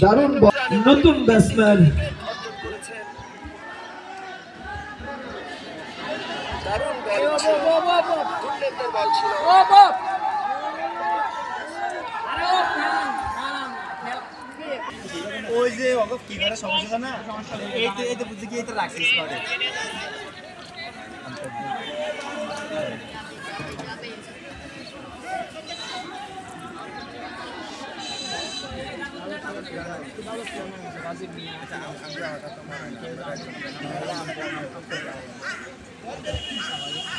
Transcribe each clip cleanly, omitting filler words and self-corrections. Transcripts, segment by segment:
দারুণ নতুন ব্যাটসম্যান ওই যে ওকে কি করে সমস্যা না এইতে বুঝি কি এইতে রাখছিস করে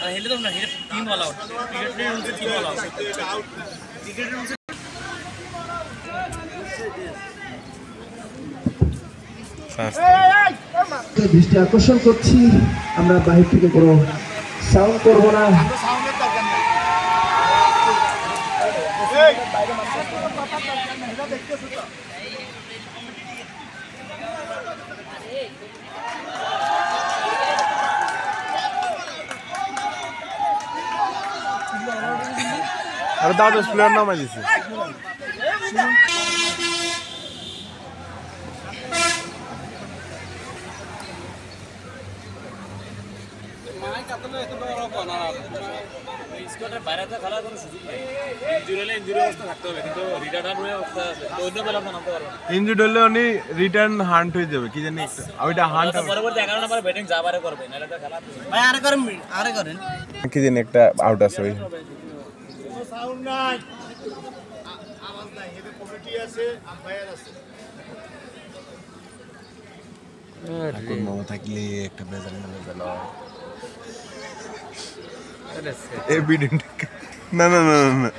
হেলে তো না হেলে টিম অল আউট ক্রিকেটের রুলসে টিম অল আউট ক্রিকেটের রুলসে দৃষ্টি আকর্ষণ করছি আমরা বাহির থেকে কোনো সাউন্ড করব না আর দাদা প্লেয়ার নামাই দিছে ইনজুরি হলে উনি রিটার্ন হান্ট হয়ে যাবে কি জানি ওইটা হান্ট পরবর্তী 11 নম্বরে ব্যাটিং যাবারে করবে নালে তো খেলা ভাই আরে করেন কি জানি একটা আউট আছে ওই সাউন্ড নাই আওয়াজ নাই এতে কমিটি আছে আম্পায়ার আছে ঠাকুর মামা থাকলে একটা বেজাল মেলে গেল এভিডেন্ট না না না না